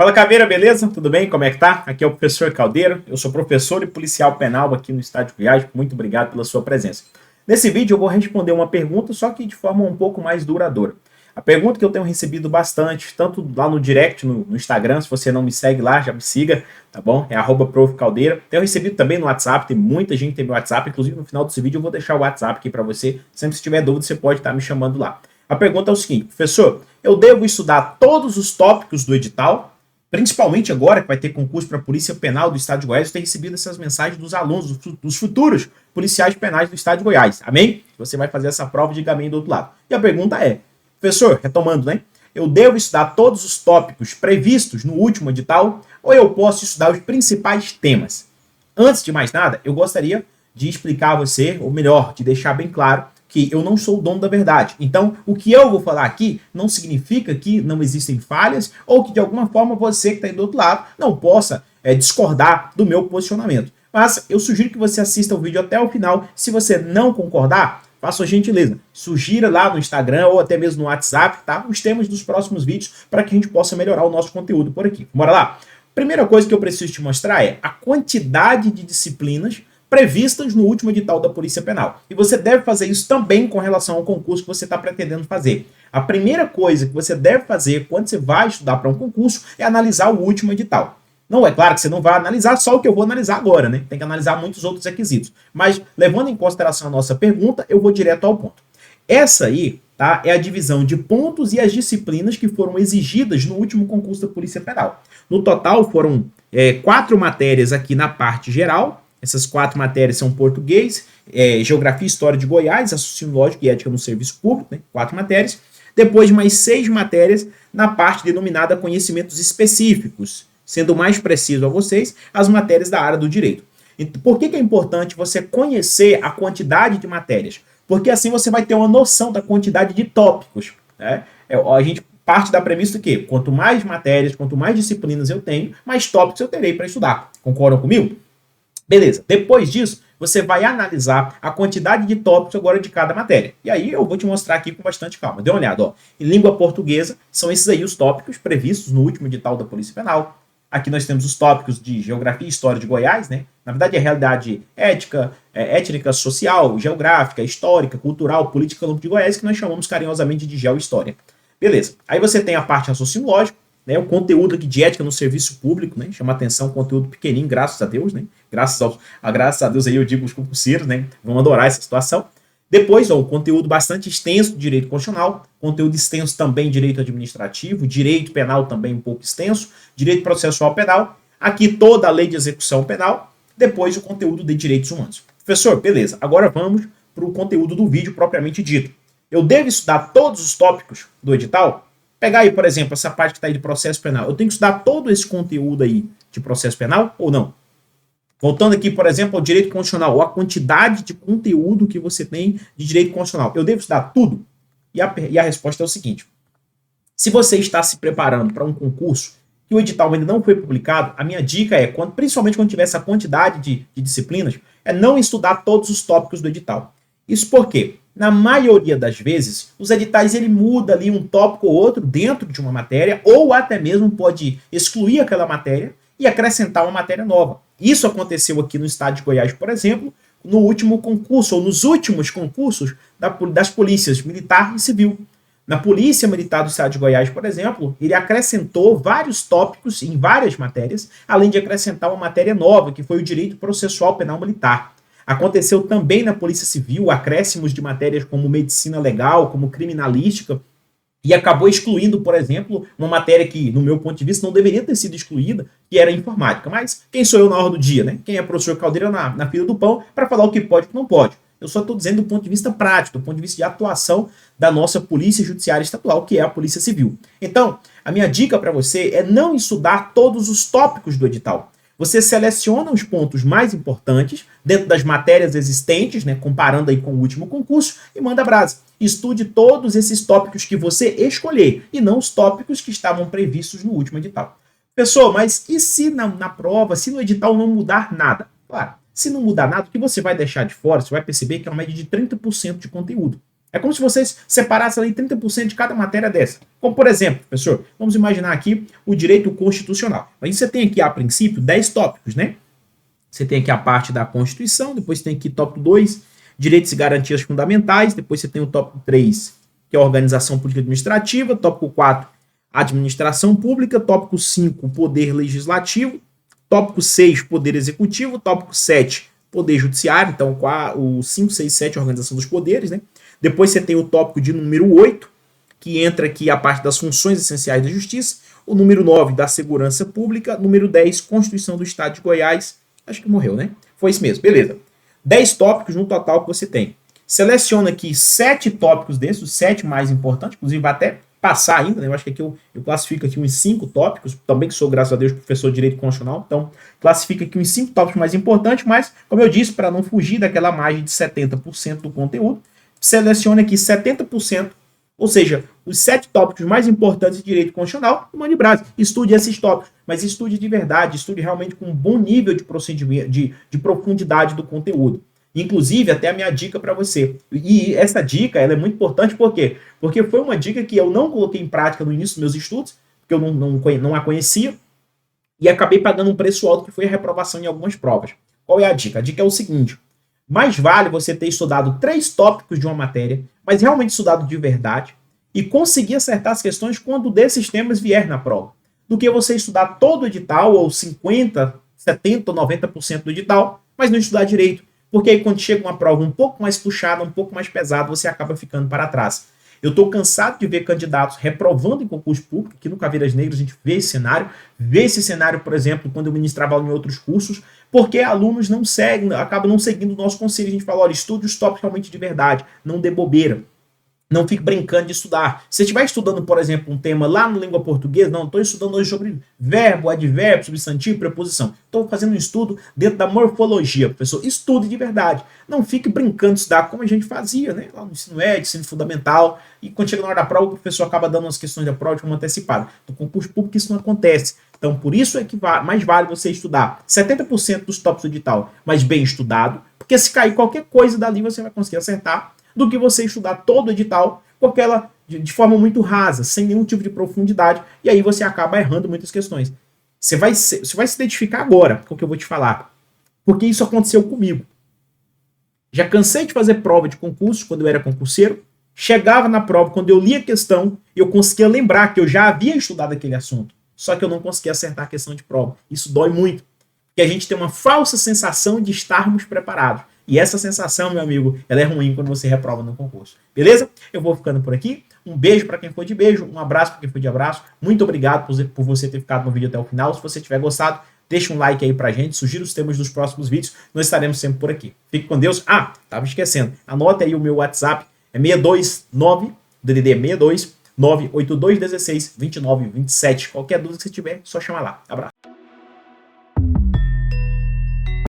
Fala, Caveira, beleza? Tudo bem? Como é que tá? Aqui é o professor Caldeiro, eu sou professor e policial penal aqui no estado de Goiás. Muito obrigado pela sua presença. Nesse vídeo eu vou responder uma pergunta, só que de forma um pouco mais duradoura. A pergunta que eu tenho recebido bastante, tanto lá no direct, no Instagram, se você não me segue lá, já me siga, tá bom? É @profcaldeira. Tenho recebido também no WhatsApp, tem muita gente que tem meu WhatsApp, inclusive no final desse vídeo eu vou deixar o WhatsApp aqui para você. Sempre se tiver dúvida, você pode estar me chamando lá. A pergunta é o seguinte: professor, eu devo estudar todos os tópicos do edital? Principalmente agora que vai ter concurso para a Polícia Penal do Estado de Goiás, eu tenho recebido essas mensagens dos alunos, dos futuros policiais penais do Estado de Goiás. Amém? Você vai fazer essa prova, diga amém do outro lado. E a pergunta é, professor, retomando, né? Eu devo estudar todos os tópicos previstos no último edital ou eu posso estudar os principais temas? Antes de mais nada, eu gostaria de explicar a você, ou melhor, de deixar bem claro que eu não sou o dono da verdade. Então, o que eu vou falar aqui não significa que não existem falhas ou que, de alguma forma, você que está aí do outro lado não possa discordar do meu posicionamento. Mas eu sugiro que você assista o vídeo até o final. Se você não concordar, faça a gentileza, sugira lá no Instagram ou até mesmo no WhatsApp, tá? Os temas dos próximos vídeos para que a gente possa melhorar o nosso conteúdo por aqui. Bora lá? Primeira coisa que eu preciso te mostrar é a quantidade de disciplinas previstas no último edital da Polícia Penal. E você deve fazer isso também com relação ao concurso que você está pretendendo fazer. A primeira coisa que você deve fazer quando você vai estudar para um concurso é analisar o último edital. Não é claro que você não vai analisar só o que eu vou analisar agora, né? Tem que analisar muitos outros requisitos. Mas, levando em consideração a nossa pergunta, eu vou direto ao ponto. Essa aí, tá, é a divisão de pontos e as disciplinas que foram exigidas no último concurso da Polícia Penal. No total, foram 4 matérias aqui na parte geral. Essas 4 matérias são português, geografia e história de Goiás, raciocínio lógico e ética no serviço público, né? 4 matérias. Depois, mais 6 matérias na parte denominada conhecimentos específicos, sendo mais preciso a vocês, as matérias da área do direito. Por que é importante você conhecer a quantidade de matérias? Porque assim você vai ter uma noção da quantidade de tópicos, né? A gente parte da premissa que quanto mais matérias, quanto mais disciplinas eu tenho, mais tópicos eu terei para estudar. Concordam comigo? Beleza, depois disso, você vai analisar a quantidade de tópicos agora de cada matéria. E aí eu vou te mostrar aqui com bastante calma. Dê uma olhada, ó. Em língua portuguesa, são esses aí os tópicos previstos no último edital da Polícia Penal. Aqui nós temos os tópicos de geografia e história de Goiás, né? Na verdade, é realidade ética, étnica, social, geográfica, histórica, cultural, política de Goiás, que nós chamamos carinhosamente de geohistória. Beleza. Aí você tem a parte raciocínio lógico, né, o conteúdo aqui de ética no serviço público, né, chama atenção, conteúdo pequenininho, graças a Deus, né, graças a Deus aí eu digo os concurseiros, né, vão adorar essa situação. Depois, ó, o conteúdo bastante extenso de direito constitucional, conteúdo extenso também direito administrativo, direito penal também um pouco extenso, direito processual penal, aqui toda a lei de execução penal, depois o conteúdo de direitos humanos. Professor, beleza, agora vamos para o conteúdo do vídeo propriamente dito. Eu devo estudar todos os tópicos do edital? Pegar aí, por exemplo, essa parte que está aí de processo penal. Eu tenho que estudar todo esse conteúdo aí de processo penal ou não? Voltando aqui, por exemplo, ao direito constitucional, ou a quantidade de conteúdo que você tem de direito constitucional. Eu devo estudar tudo? E a resposta é o seguinte. Se você está se preparando para um concurso que o edital ainda não foi publicado, a minha dica é, principalmente quando tiver essa quantidade de disciplinas, é não estudar todos os tópicos do edital. Isso por quê? Na maioria das vezes, os editais ele muda ali um tópico ou outro dentro de uma matéria, ou até mesmo pode excluir aquela matéria e acrescentar uma matéria nova. Isso aconteceu aqui no estado de Goiás, por exemplo, no último concurso, ou nos últimos concursos das polícias militar e civil. Na Polícia Militar do estado de Goiás, por exemplo, ele acrescentou vários tópicos em várias matérias, além de acrescentar uma matéria nova, que foi o direito processual penal militar. Aconteceu também na Polícia Civil acréscimos de matérias como medicina legal, como criminalística, e acabou excluindo, por exemplo, uma matéria que, no meu ponto de vista, não deveria ter sido excluída, que era informática. Mas quem sou eu na hora do dia, né? Quem é professor Caldeira na fila do pão para falar o que pode e o que não pode. Eu só estou dizendo do ponto de vista prático, do ponto de vista de atuação da nossa Polícia Judiciária Estadual, que é a Polícia Civil. Então, a minha dica para você é não estudar todos os tópicos do edital. Você seleciona os pontos mais importantes dentro das matérias existentes, né, comparando aí com o último concurso, e manda brasa. Estude todos esses tópicos que você escolher, e não os tópicos que estavam previstos no último edital. Pessoal, mas e se na prova, se no edital não mudar nada? Claro, se não mudar nada, o que você vai deixar de fora, você vai perceber que é uma média de 30% de conteúdo. É como se vocês separassem ali 30% de cada matéria dessa. Como, por exemplo, professor, vamos imaginar aqui o direito constitucional. Aí você tem aqui, a princípio, 10 tópicos, né? Você tem aqui a parte da Constituição, depois tem aqui tópico 2, direitos e garantias fundamentais, depois você tem o tópico 3, que é a organização política administrativa, tópico 4, administração pública, tópico 5, poder legislativo, tópico 6, poder executivo, tópico 7, poder judiciário, então o 5, 6, 7, organização dos poderes, né? Depois você tem o tópico de número 8, que entra aqui a parte das funções essenciais da justiça, o número 9, da segurança pública, número 10, Constituição do Estado de Goiás, acho que morreu, né? Foi isso mesmo, beleza. 10 tópicos no total que você tem. Seleciona aqui 7 tópicos desses, os 7 mais importantes, inclusive vai até passar ainda, né? Eu acho que aqui eu classifico aqui uns 5 tópicos, também que sou, graças a Deus, professor de Direito Constitucional, então classifico aqui uns 5 tópicos mais importantes, mas, como eu disse, para não fugir daquela margem de 70% do conteúdo, selecione aqui 70%, ou seja, os 7 tópicos mais importantes de Direito Constitucional, e mande brasa. Estude esses tópicos, mas estude de verdade, estude realmente com um bom nível de procedimento, de profundidade do conteúdo. Inclusive, até a minha dica para você. E essa dica ela é muito importante, por quê? Porque foi uma dica que eu não coloquei em prática no início dos meus estudos, porque eu não a conhecia, e acabei pagando um preço alto, que foi a reprovação em algumas provas. Qual é a dica? A dica é o seguinte: mais vale você ter estudado 3 tópicos de uma matéria, mas realmente estudado de verdade, e conseguir acertar as questões quando desses temas vier na prova, do que você estudar todo o edital, ou 50%, 70% ou 90% do edital, mas não estudar direito. Porque aí quando chega uma prova um pouco mais puxada, um pouco mais pesada, você acaba ficando para trás. Eu estou cansado de ver candidatos reprovando em concurso público, aqui no Caveiras Negras a gente vê esse cenário, por exemplo, quando eu ministrava em outros cursos, porque alunos não seguem, acabam não seguindo o nosso conselho. A gente fala, olha, estude os tópicos realmente de verdade, não dê bobeira. Não fique brincando de estudar. Se você estiver estudando, por exemplo, um tema lá na língua portuguesa, não, estou estudando hoje sobre verbo, advérbio, substantivo, preposição. Estou fazendo um estudo dentro da morfologia, professor. Estude de verdade. Não fique brincando de estudar como a gente fazia, né? Lá no ensino médio, ensino fundamental. E quando chega na hora da prova, o professor acaba dando as questões da prova de forma antecipada. No concurso público isso não acontece. Então, por isso é que mais vale você estudar 70% dos tópicos do edital, mas bem estudado, porque se cair qualquer coisa dali, você vai conseguir acertar, do que você estudar todo o edital com aquela, de forma muito rasa, sem nenhum tipo de profundidade, e aí você acaba errando muitas questões. Você vai se identificar agora com o que eu vou te falar, porque isso aconteceu comigo. Já cansei de fazer prova de concurso quando eu era concurseiro, chegava na prova, quando eu lia a questão, eu conseguia lembrar que eu já havia estudado aquele assunto, só que eu não conseguia acertar a questão de prova. Isso dói muito, porque a gente tem uma falsa sensação de estarmos preparados. E essa sensação, meu amigo, ela é ruim quando você reprova no concurso. Beleza? Eu vou ficando por aqui. Um beijo para quem foi de beijo, um abraço para quem foi de abraço. Muito obrigado por você ter ficado no vídeo até o final. Se você tiver gostado, deixa um like aí pra gente, sugira os temas dos próximos vídeos. Nós estaremos sempre por aqui. Fique com Deus. Ah, tava esquecendo. Anote aí o meu WhatsApp. É 629, DDD 62 98216 2927. Qualquer dúvida que você tiver, só chamar lá. Abraço.